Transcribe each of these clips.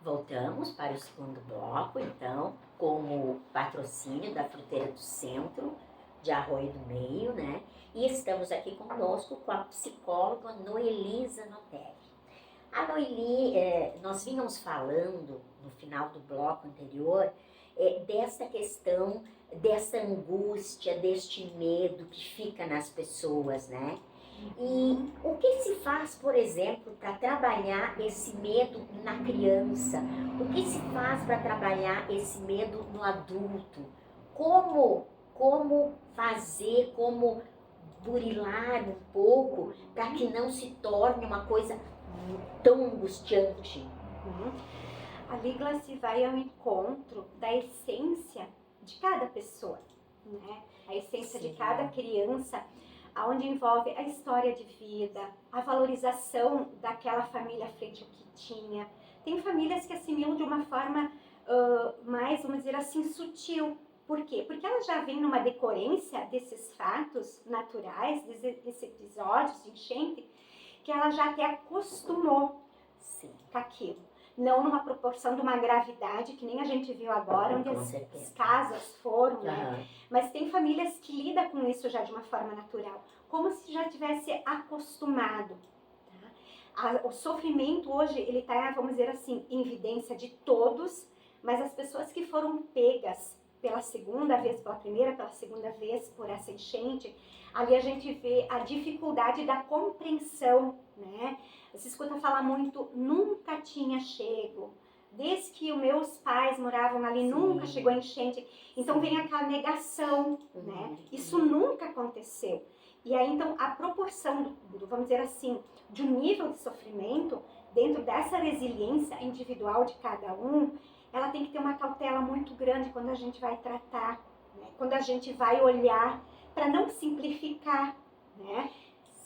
Voltamos para o segundo bloco, então, com o patrocínio da Fruteira do Centro, de Arroio do Meio, né? E estamos aqui conosco com a psicóloga Noelisa Notelli. A Noeli, nós vínhamos falando no final do bloco anterior dessa questão, dessa angústia, deste medo que fica nas pessoas, né? E o que se faz, por exemplo, para trabalhar esse medo na criança? O que se faz para trabalhar esse medo no adulto? Como fazer, como burilar um pouco para que não se torne uma coisa tão angustiante? Ali se vai ao encontro da essência de cada pessoa, né? A essência de cada criança, onde envolve a história de vida, a valorização daquela família frente ao que tinha. Tem famílias que assimilam de uma forma mais, vamos dizer assim, sutil. Por quê? Porque ela já vem numa decorrência desses fatos naturais, desses episódios de enchente, que ela já até acostumou com aquilo. Não numa proporção de uma gravidade, que nem a gente viu agora, onde as casas foram, né? Mas tem famílias que lidam com isso já de uma forma natural, como se já tivesse acostumado. Tá? O sofrimento hoje, ele está, vamos dizer assim, em evidência de todos, mas as pessoas que foram pegas pela segunda vez, pela primeira, pela segunda vez, por essa enchente, ali a gente vê a dificuldade da compreensão, né? Você escuta falar muito, nunca tinha chego. Desde que os meus pais moravam ali, nunca chegou a enchente. Então vem aquela negação, né? Isso nunca aconteceu. E aí, então, a proporção, vamos dizer assim, de um nível de sofrimento, dentro dessa resiliência individual de cada um, ela tem que ter uma cautela muito grande quando a gente vai tratar, né? Quando a gente vai olhar, para não simplificar, né?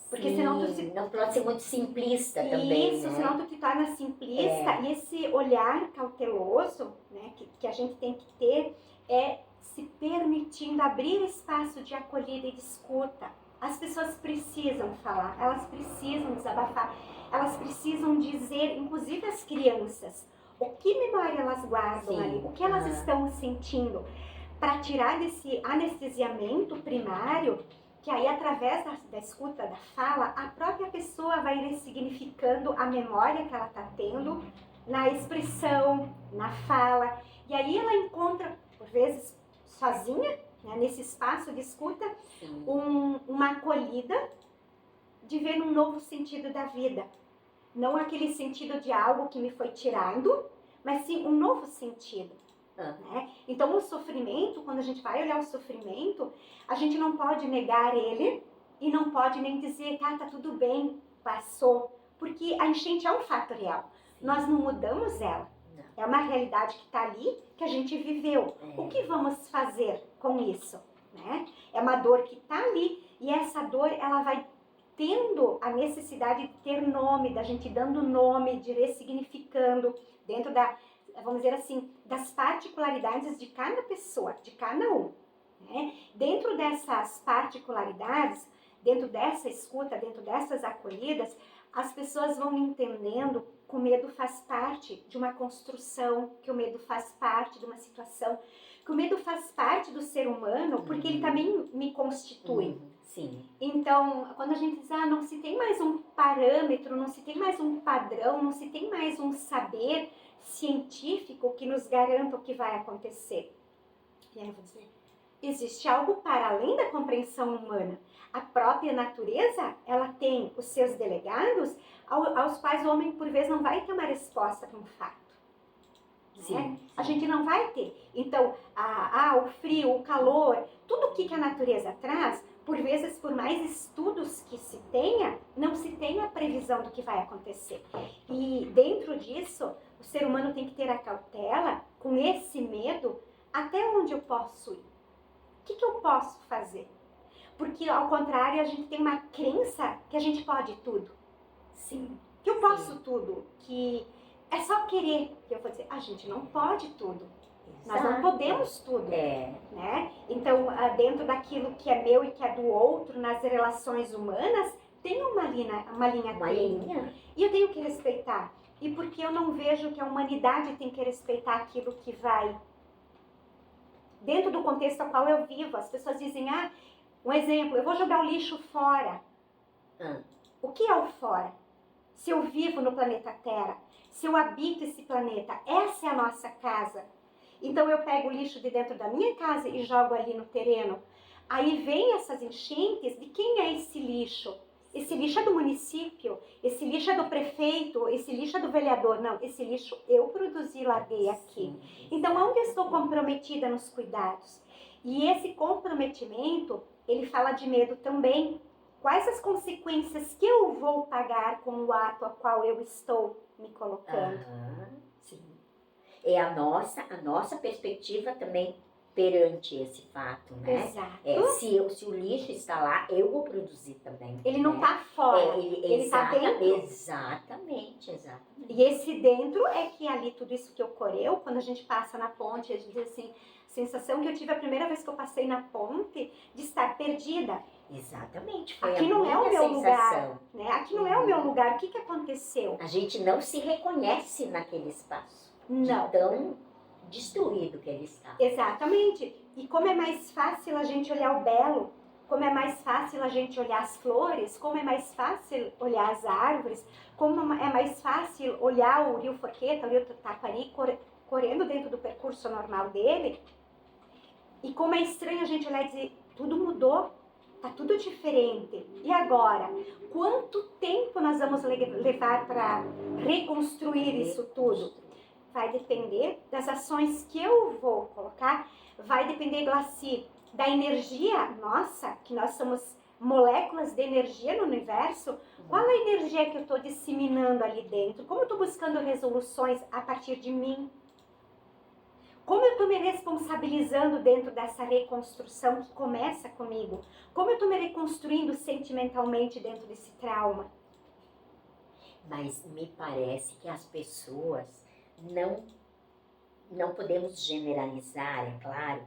Porque senão não pode ser muito simplista também, isso, né? senão tu te torna simplista. E esse olhar cauteloso, né, que a gente tem que ter, é se permitindo abrir espaço de acolhida e de escuta. As pessoas precisam falar, elas precisam desabafar, elas precisam dizer, inclusive as crianças, o que memória elas guardam ali, o que elas estão sentindo, para tirar desse anestesiamento primário, que aí através da escuta, da fala, a própria pessoa vai ressignificando a memória que ela está tendo na expressão, na fala, e aí ela encontra, por vezes, sozinha, né, nesse espaço de escuta, uma acolhida de ver um novo sentido da vida. Não aquele sentido de algo que me foi tirado, mas sim um novo sentido. Né? Então o sofrimento, quando a gente vai olhar o sofrimento, a gente não pode negar ele e não pode nem dizer, tá tudo bem, passou, porque a enchente é um fato real. Nós não mudamos ela. É uma realidade que está ali, que a gente viveu. O que vamos fazer com isso? Né? É uma dor que está ali, e essa dor, ela vai tendo a necessidade de ter nome, da gente dando nome, de ressignificando dentro da, vamos dizer assim, das particularidades de cada pessoa, de cada um. Né? Dentro dessas particularidades, dentro dessa escuta, dentro dessas acolhidas, as pessoas vão entendendo que o medo faz parte de uma construção, que o medo faz parte de uma situação, que o medo faz parte do ser humano, porque ele também me constitui. Então, quando a gente diz, não se tem mais um parâmetro, não se tem mais um padrão, não se tem mais um saber científico que nos garanta o que vai acontecer. E aí eu vou dizer, existe algo para além da compreensão humana. A própria natureza, ela tem os seus delegados, aos quais o homem, por vezes, não vai ter uma resposta para um fato. Né? A gente não vai ter. Então, o frio, o calor, tudo o que a natureza traz, por vezes, por mais estudos que se tenha, não se tem a previsão do que vai acontecer. E dentro disso, o ser humano tem que ter a cautela, com esse medo, até onde eu posso ir? O que eu posso fazer? Porque, ao contrário, a gente tem uma crença que a gente pode tudo. Que eu posso tudo, que é só querer. Que eu vou dizer, a gente não pode tudo. Nós não podemos tudo, né? Então, dentro daquilo que é meu e que é do outro, nas relações humanas, tem uma linha tênue. E eu tenho que respeitar. e porque eu não vejo que a humanidade tem que respeitar aquilo que vai dentro do contexto ao qual eu vivo. As pessoas dizem, um exemplo, eu vou jogar o lixo fora. O que é o fora? Se eu vivo no planeta Terra, se eu habito esse planeta, essa é a nossa casa. Então eu pego o lixo de dentro da minha casa e jogo ali no terreno. Aí vem essas enchentes, de quem é esse lixo? Esse lixo é do município, esse lixo é do prefeito, esse lixo é do vereador. Não, esse lixo eu produzi e larguei aqui. Então, onde eu estou comprometida nos cuidados? E esse comprometimento, ele fala de medo também. Quais as consequências que eu vou pagar com o ato a qual eu estou me colocando? Sim. É a nossa perspectiva também perante esse fato, né? Exato. Se o lixo está lá, eu vou produzir também. Ele não está fora, ele está dentro. Exatamente. E esse dentro é que ali tudo isso que ocorreu, quando a gente passa na ponte, a gente diz assim, a sensação que eu tive a primeira vez que eu passei na ponte, de estar perdida. Exatamente, foi aqui a não minha é o meu sensação. lugar, né? Aqui não é o meu lugar. O que aconteceu? A gente não se reconhece naquele espaço. Não. Tão destruído que ele está. Exatamente. E como é mais fácil a gente olhar o belo, como é mais fácil a gente olhar as flores, como é mais fácil olhar as árvores, como é mais fácil olhar o rio Forqueta, o rio Taquari, correndo dentro do percurso normal dele. E como é estranho a gente olhar e dizer, tudo mudou, tá tudo diferente. E agora? Quanto tempo nós vamos levar para reconstruir isso tudo? Vai depender das ações que eu vou colocar, vai depender, Glaci, da energia nossa, que nós somos moléculas de energia no universo. Qual a energia que eu estou disseminando ali dentro? Como eu estou buscando resoluções a partir de mim? Como eu estou me responsabilizando dentro dessa reconstrução que começa comigo? Como eu estou me reconstruindo sentimentalmente dentro desse trauma? Mas me parece que as pessoas não podemos generalizar, é claro,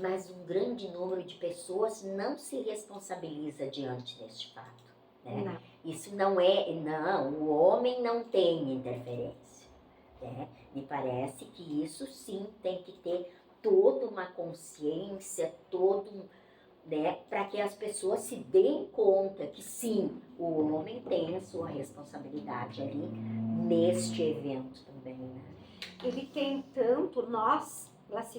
mas um grande número de pessoas não se responsabiliza diante deste fato. Né? Não. Isso não é, o homem não tem interferência. Né? Me parece que isso sim tem que ter toda uma consciência, né, para que as pessoas se deem conta que sim, o homem tem a sua responsabilidade ali neste evento também, né? Ele tem tanto, nós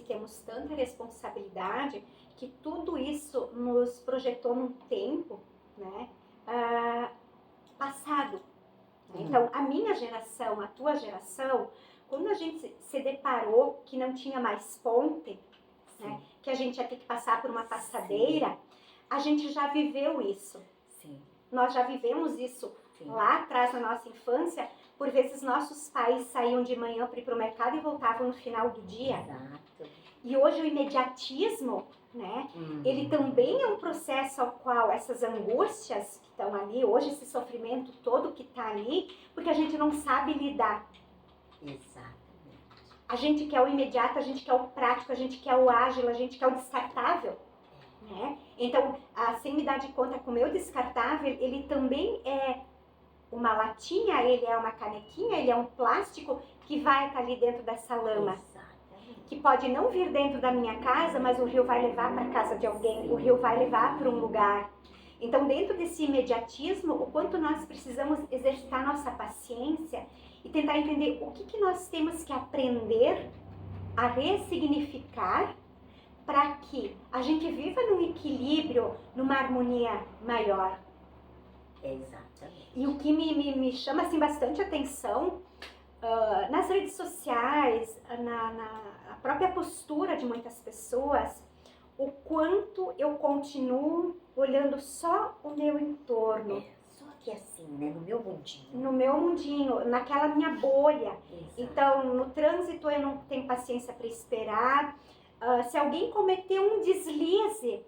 temos tanta responsabilidade que tudo isso nos projetou num tempo, né, passado. Então, a minha geração, a tua geração, quando a gente se deparou que não tinha mais ponte, né, que a gente ia ter que passar por uma passadeira, sim, a gente já viveu isso. Sim. Nós já vivemos isso, sim, lá atrás na nossa infância. Por vezes nossos pais saíam de manhã para ir para o mercado e voltavam no final do dia. Exato. E hoje o imediatismo, né, ele também é um processo ao qual essas angústias que estão ali, hoje esse sofrimento todo que está ali, porque a gente não sabe lidar. Exatamente. A gente quer o imediato, a gente quer o prático, a gente quer o ágil, a gente quer o descartável. Né? Então, sem me dar de conta com o meu descartável, ele também é uma latinha, ele é uma canequinha, ele é um plástico que vai estar ali dentro dessa lama. Exatamente. Que pode não vir dentro da minha casa, mas o rio vai levar para a casa de alguém, o rio vai levar para um lugar. Então, dentro desse imediatismo, o quanto nós precisamos exercitar nossa paciência e tentar entender o que nós temos que aprender a ressignificar para que a gente viva num equilíbrio, numa harmonia maior. Exatamente. E o que me chama assim, bastante atenção, nas redes sociais, na própria postura de muitas pessoas, o quanto eu continuo olhando só o meu entorno. Só que assim, né? No meu mundinho. No meu mundinho, naquela minha bolha. Exato. Então, no trânsito eu não tenho paciência para esperar. Se alguém cometeu um deslize,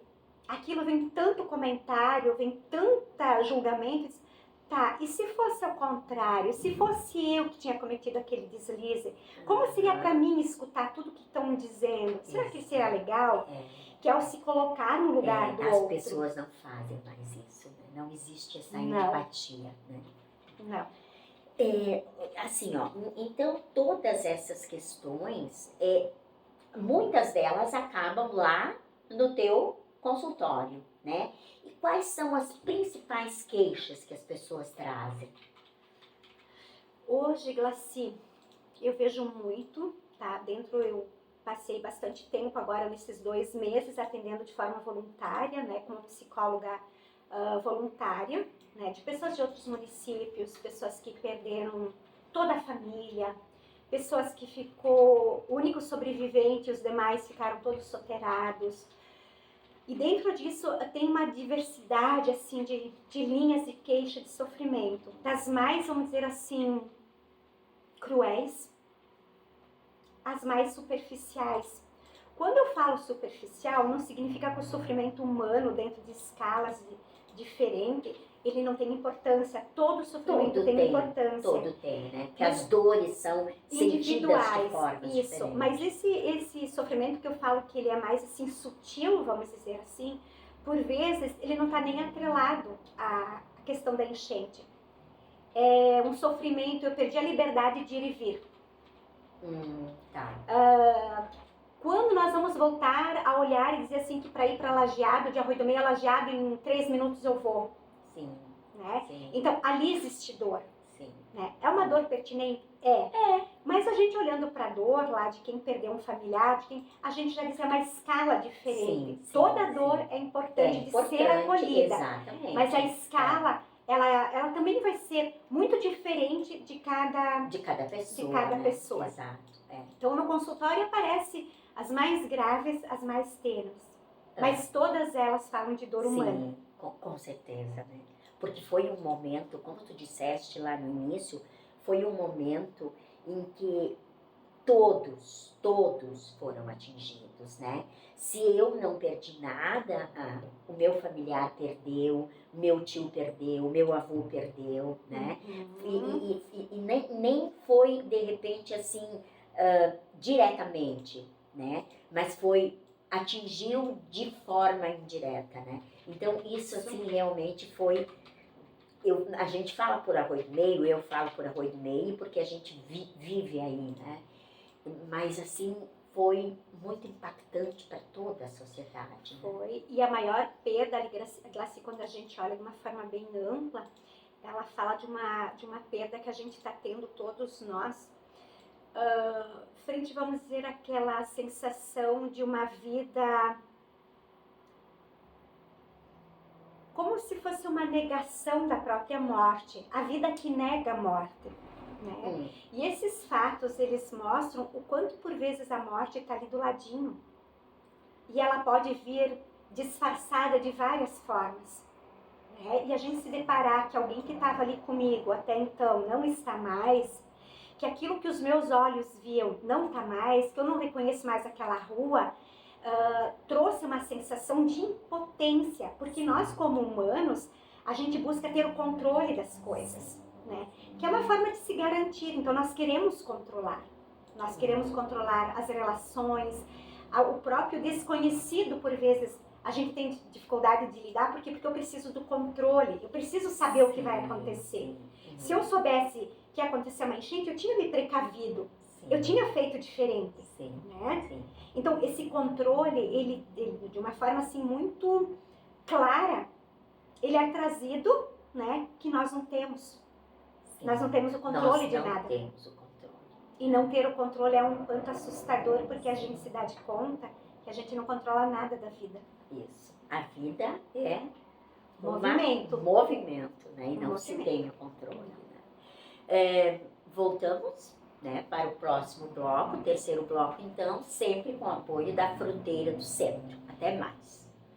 aquilo vem tanto comentário, vem tanta julgamento. Tá, e se fosse ao contrário? Se fosse eu que tinha cometido aquele deslize, como seria para mim escutar tudo que estão dizendo? Será que seria legal? Que ao se colocar no lugar do outro. As pessoas não fazem mais isso, né? Não existe essa empatia, né? Não. Assim, ó, então todas essas questões, muitas delas acabam lá no teu consultório, né? E quais são as principais queixas que as pessoas trazem? Hoje, Glaci, eu vejo muito, tá? Eu passei bastante tempo agora nesses 2 meses atendendo de forma voluntária, né? Como psicóloga voluntária, né? De pessoas de outros municípios, pessoas que perderam toda a família, pessoas que ficou o único sobrevivente, os demais ficaram todos soterrados. E dentro disso tem uma diversidade assim de linhas de queixa, de sofrimento, das mais, vamos dizer assim, cruéis, as mais superficiais. Quando eu falo superficial, não significa que o sofrimento humano dentro de escalas diferentes, ele não tem importância. Todo sofrimento tem importância. Todo tem, né? Que as dores são sentidas de formas diferentes. Mas esse sofrimento que eu falo que ele é mais assim sutil, vamos dizer assim, por vezes ele não está nem atrelado à questão da enchente. É um sofrimento, eu perdi a liberdade de ir e vir. Quando nós vamos voltar a olhar e dizer assim que para ir para Lajeado, de Arroio do Meio a Lajeado, em 3 minutos eu vou. Sim. Né? Sim. Então, ali existe dor. Sim. Né? É uma dor pertinente? Mas a gente olhando para a dor lá de quem perdeu um familiar, a gente já diz que é uma escala diferente. Sim, toda dor é importante de ser acolhida. Exatamente. Mas a escala, ela também vai ser muito diferente de cada pessoa. Exato. Então, no consultório aparece as mais graves, as mais tênues. Mas todas elas falam de dor humana. Sim, com certeza, né? Porque foi um momento, como tu disseste lá no início, foi um momento em que todos foram atingidos, né? Se eu não perdi nada, o meu familiar perdeu, meu tio perdeu, meu avô perdeu, né? E nem foi, de repente, assim, diretamente, né? Mas atingiu de forma indireta, né? Então, isso, assim, realmente foi... a gente fala por Arroio do Meio, eu falo por Arroio do Meio, porque a gente vive aí, né? Mas, assim, foi muito impactante para toda a sociedade. Né? Foi, e a maior perda, Glaci, quando a gente olha de uma forma bem ampla, ela fala de uma perda que a gente está tendo todos nós, frente, vamos dizer, aquela sensação de uma vida como se fosse uma negação da própria morte, a vida que nega a morte. Né? E esses fatos, eles mostram o quanto por vezes a morte está ali do ladinho. E ela pode vir disfarçada de várias formas. Né? E a gente se deparar que alguém que estava ali comigo até então não está mais, que aquilo que os meus olhos viam não está mais, que eu não reconheço mais aquela rua, trouxe uma sensação de impotência, porque nós como humanos, a gente busca ter o controle das coisas, né? Que é uma forma de se garantir, então nós queremos controlar as relações, o próprio desconhecido por vezes, a gente tem dificuldade de lidar, porque eu preciso do controle, eu preciso saber o que vai acontecer. Se eu soubesse que ia acontecer uma enchente, eu tinha me precavido, eu tinha feito diferente, né? Então, esse controle, ele, de uma forma assim muito clara, ele é trazido, né, que nós não temos. Nós não temos o controle de nada. Nós não temos o controle. E não ter o controle é um tanto assustador, porque a gente se dá de conta que a gente não controla nada da vida. Isso. A vida é movimento, né? E não se tem o controle. Né? Voltamos, né, para o próximo bloco, o terceiro bloco, então, sempre com o apoio da Fruteira do Centro. Até mais!